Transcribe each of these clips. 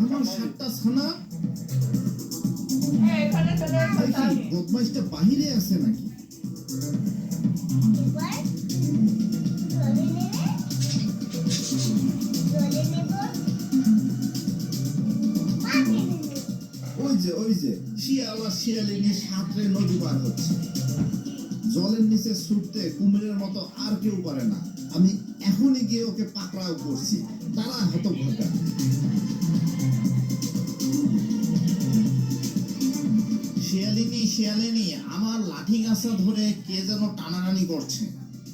আমার 7টা ছানা বদমাইশটা বাহিরে আছে নাকি? ওই যে শিয়াল আর শিয়ালিনী সাঁতরে নদী পার হচ্ছে। জলের নিচে ছুটতে কুমিরের মতো আর কেউ পারে না। আমি এখনই গিয়ে ওকে পাকড়াও করছি। তারা হতভাগা। শিয়ালিনী আমার লাঠি গাছা ধরে কে যেন টানাটানি করছে।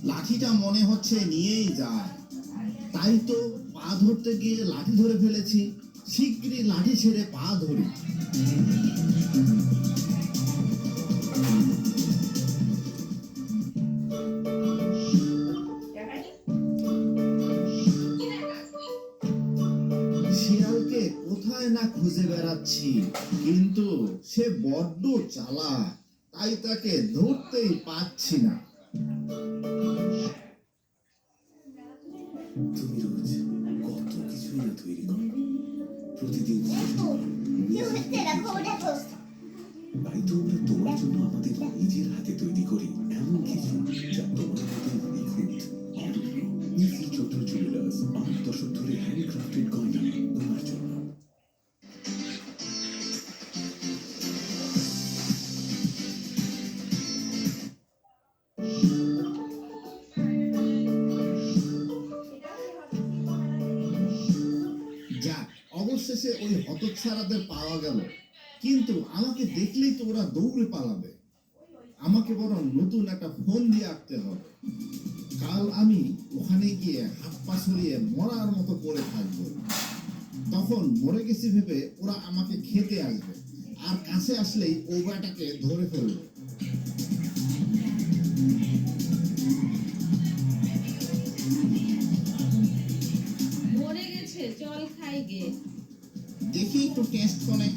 লাঠিটা মনে হচ্ছে নিয়েই যায়। তাই তো পা ধরতে গিয়ে লাঠি ধরে ফেলেছি। শিগগিরই লাঠি ছেড়ে পা ধরি। শিয়ালকে কোথায় না খুঁজে বেড়াচ্ছি, কিন্তু সে বড্ড চালাক, তাই তাকে ধরতেই পাচ্ছি না। তুমি রোজ কত কিছুই না তৈরি করো, প্রতিদিন তাই তো আমরা তোমার জন্য আমাদের নিজের হাতে তৈরি করি এমন কিছু যা তোমার মতো নিখুঁত। ইজি চট্টর জুয়েলার্স 8 দশক ধরে হ্যান্ডক্রাফটেড গয়না তোমার জন্য। যাক, অবশেষে ওই হতচ্ছাড়াদের পাওয়া গেল। কিন্তু আমাকে দেখলেই তো ওরা দৌড়ে পালাবে। আমাকে বরং নতুন একটা ফোন দিয়ে আঁকতে হবে। কাল আমি ওখানে গিয়ে হাত পা ছড়িয়ে মরার মতো পড়ে থাকবো। তখন মরে গেছি ভেবে ওরা আমাকে খেতে আসবে, আর কাছে আসলেই ও বেটাকে ধরে ফেলবে। মরে গেছে, চল খাই গে। দেখি একটু টেস্ট করে।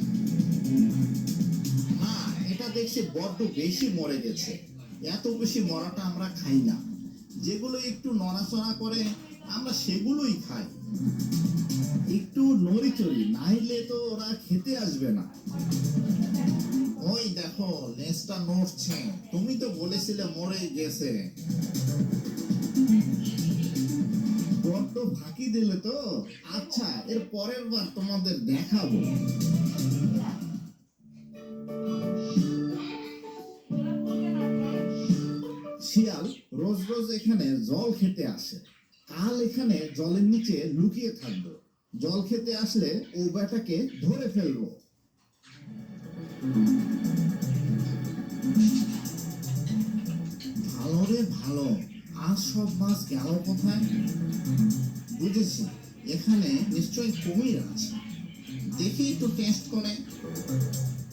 না, এটা দেখছি বড্ড বেশি মরে গেছে। এত বেশি মরাটা আমরা খাই না। যেগুলো একটু নড়াচড়া করে আমরা সেগুলোই খাই। একটু নড়িচড়ি, নাইলে তো ওরা খেতে আসবে না। ওই দেখো, লেজটা নড়ছে। তুমি তো বলেছিলে মরে গেছে। বড্ড ফাঁকি দিলে তো। আচ্ছা, এর পরের বার তোমাদের দেখাবো। শিয়াল রোজ রোজ এখানে জল খেতে আসে। কাল এখানে জলের নিচে লুকিয়ে থাকবো। জল খেতে আসলে ও বেটাকে ধরে ফেলবো। ভালো রে ভালো, আজ সব মাছ গেল কোথায়? বুঝেছি, এখানে নিশ্চয়ই কুমির আছে। দেখি একটু টেস্ট করে।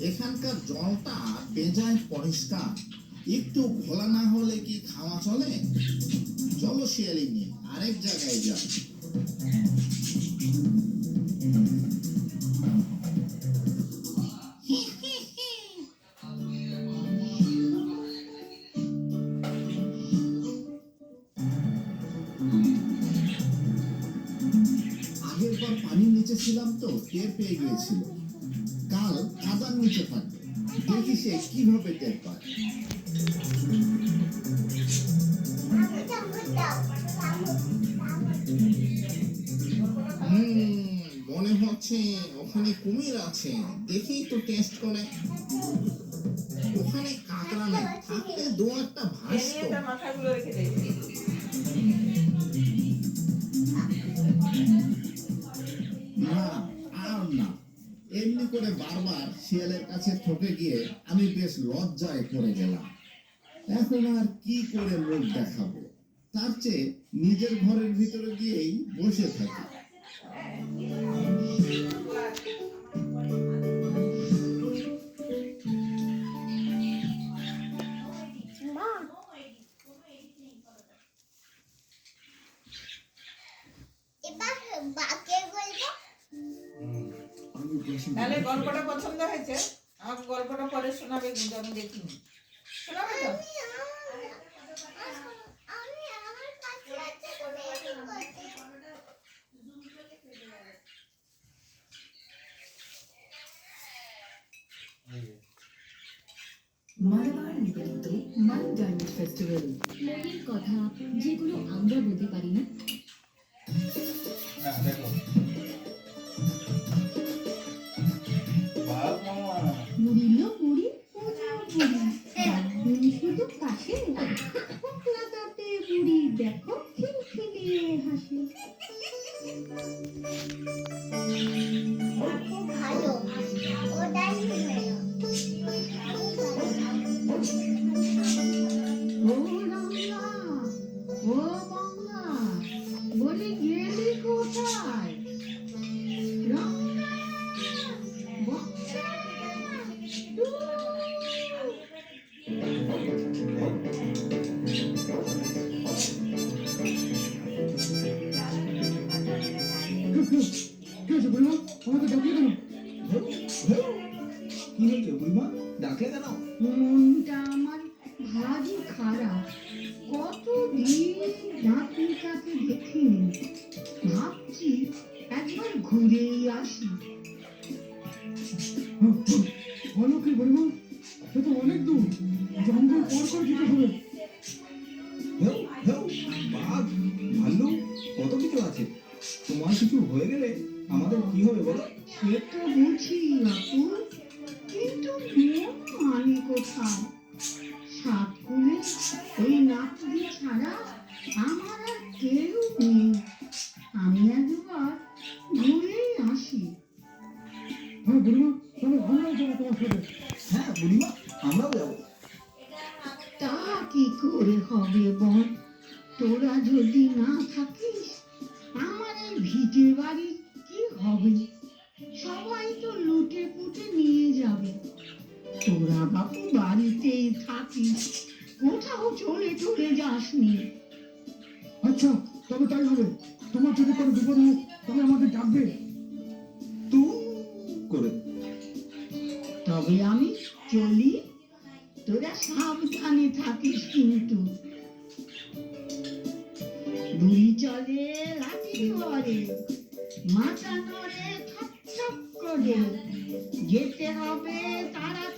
এখানকার জলটা বেজায় পরিষ্কার। একটু ঘোলা না হলে কি খাওয়া চলে? চলো শিয়ালিনী, আরেক জায়গায় যাই। আগের বার পানির নিচে ছিলাম তো টের পেয়ে গিয়েছিল। কাল কাদার নিচে থাকবে, দেখি সে কিভাবে টের পায়। মনে হচ্ছে ওখানে কুমির আছে। দেখি তো টেস্ট করে। ওখানে কাঁকড়া নেই, থাকলে দু একটা ভাসতো। না, আর না। এমনি করে বারবার শিয়ালের কাছে ঠকে গিয়ে আমি বেশ লজ্জায় পড়ে গেলাম। এখন আর কি করে মুখ দেখাবো? তার চেয়ে নিজের ঘরের ভিতরে গিয়েই বসে থাকি। তাহলে গল্পটা পছন্দ হয়েছে? আমাকে গল্পটা পরে শোনাবে, কিন্তু আমি দেখিনি। শোনাবে তো? আমন্ত্রিত মাই ডায়মন্ড ফেস্টিভ্যাল। মনের কথা যেগুলো আমরা বলতে পারি না। হ্যাঁ দেখো বাবা মুড়িলো মুড়ি মুড়ি একদম শুধু কাছে ফোকলাটাতে বুড়ি দেখো খিলখিলিয়ে হাসে। ভালো ওটাই ও রঙ্গা ও বঙ্গা বলি গেলি কোথায়? রঙ্গা বঙ্গা কি হয়েছে বুড়িমা ডাকলে কেন? মনটা আমার ভারী খারাপ। কতদিন নাতনিটাকে দেখিনি, ভাবছি একবার ঘুরেই আসি। বলো কি বলবো, সে তো অনেক দূর, জঙ্গল পর করে যেতে হবে। হেউ হেউ বাঘ ভাল্লুক কত কিছু আছে, তোমার কিছু হয়ে গেলে আমাদের কি হবে বলো? সে তো বুঝি আপু, কিন্তু মন মানে কোথায়? সাতকুলে ওই নাতনি ছাড়া আমার আর কেউ নেই। আমি একবার ঘুরেই আসি। হ্যাঁ বলবো, তাহলে আমরাও যাবো তোমার সাথে। হ্যাঁ বুড়িমা আমরাও যাবো। তা কি করে হবে বল? তোরা যদি না থাকিস আমার এই ভিটে বাড়ি কি হবে? সবাই তো লুটে পুটে নিয়ে যাবে। তোরা বাপু বাড়িতেই থাকিস, কোথাও চলে চলে যাসনি। আচ্ছা তবে তাই হবে, তোমার যদি কোনো বিপদ হোক তবে আমাকে ডাকবে। তু করে তবে আমি চলি, তোরা সাবধানে থাকিস কিন্তু। বুড়ি চলে লাঠি ধরে, মাথা নড়ে ঠক ঠক করে, যেতে হবে তাড়াতাড়ি।